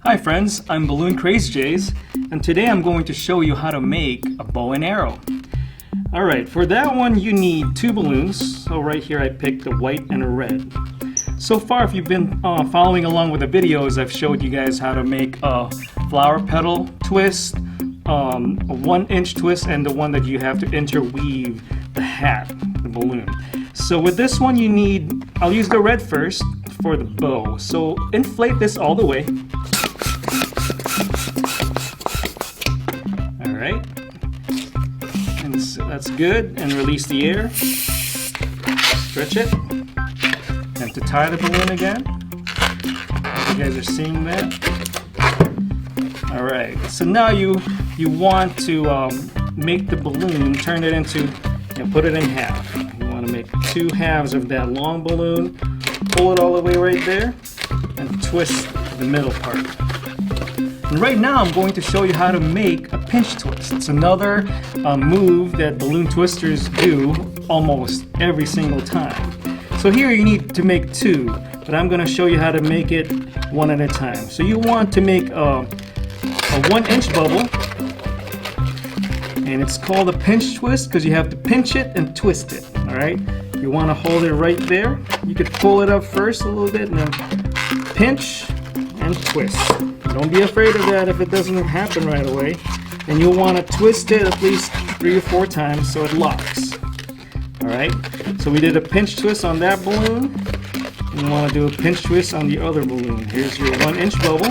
Hi friends, I'm Balloon Craze Jaze, and today I'm going to show you how to make a bow and arrow. Alright, for that one you need two balloons. So right here I picked a white and a red. So far, if you've been following along with the videos, I've showed you guys how to make a flower petal twist, a 1-inch twist, and the one that you have to interweave the hat, the balloon. So with this one you need, I'll use the red first for the bow. So inflate this all the way. Alright, and so that's good, and release the air, stretch it, and to tie the balloon again. You guys are seeing that? Alright, so now you want to make the balloon, turn it into, and put it in half. You want to make two halves of that long balloon, pull it all the way right there, and twist the middle part. And right now I'm going to show you how to make a pinch twist. It's another move that balloon twisters do almost every single time. So here you need to make two, but I'm going to show you how to make it one at a time. So you want to make a 1-inch bubble, and it's called a pinch twist because you have to pinch it and twist it. Alright, you want to hold it right there. You could pull it up first a little bit and then pinch and twist. Don't be afraid of that if it doesn't happen right away. And you'll want to twist it at least 3 or 4 times so it locks. Alright, so we did a pinch twist on that balloon. And you want to do a pinch twist on the other balloon. Here's your 1-inch bubble.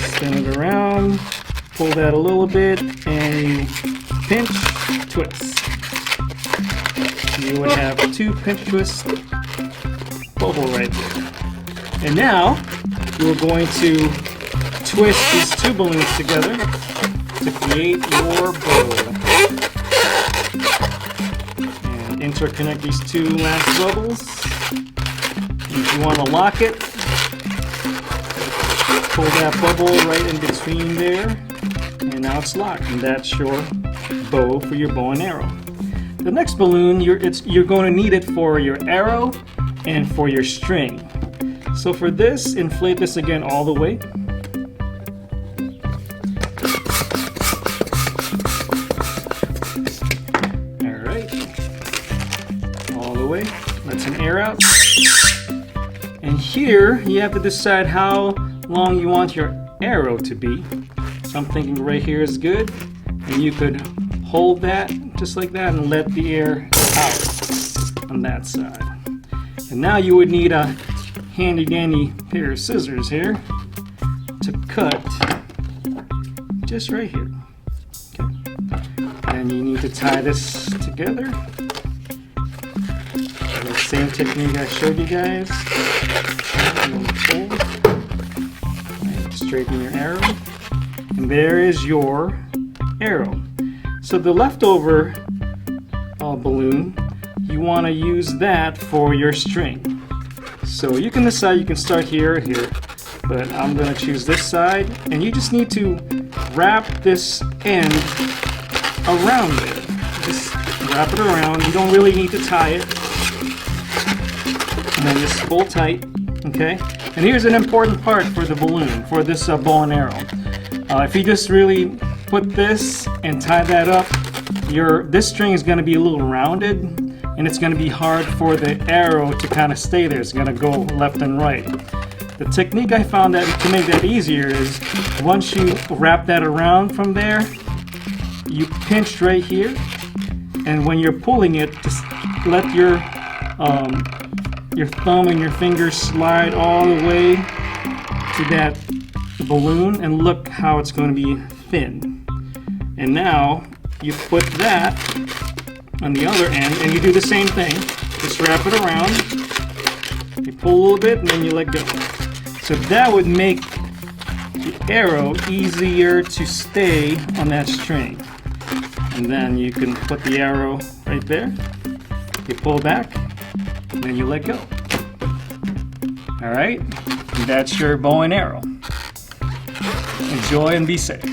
Spin it around, pull that a little bit, and you pinch, twist. You would have 2 pinch twist bubble right there. And now you're going to twist these 2 balloons together to create your bow. And interconnect these 2 last bubbles. If you want to lock it, pull that bubble right in between there, and now it's locked. And that's your bow for your bow and arrow. The next balloon, you're going to need it for your arrow and for your string. So for this, inflate this again all the way. Alright. All the way. Let some air out. And here, you have to decide how long you want your arrow to be. So I'm thinking right here is good. And you could hold that just like that and let the air out on that side. And now you would need a handy dandy pair of scissors here to cut just right here. Okay. And you need to tie this together. The same technique I showed you guys. Right, straighten your arrow. And there is your arrow. So the leftover balloon, you want to use that for your string. So you can decide, you can start here or here, but I'm going to choose this side, and you just need to wrap this end around it. Just wrap it around. You don't really need to tie it. And then just pull tight, okay? And here's an important part for the balloon, for this bow and arrow. If you just really put this and tie that up, this string is going to be a little rounded, and it's going to be hard for the arrow to kind of stay there. It's going to go left and right. The technique I found that to make that easier is once you wrap that around from there, you pinch right here, and when you're pulling it, just let your thumb and your fingers slide all the way to that balloon, and look how it's going to be thin. And now you put that on the other end, and you do the same thing. Just wrap it around, you pull a little bit, and then you let go. So that would make the arrow easier to stay on that string. And then you can put the arrow right there, you pull back, and then you let go. Alright, that's your bow and arrow. Enjoy and be safe.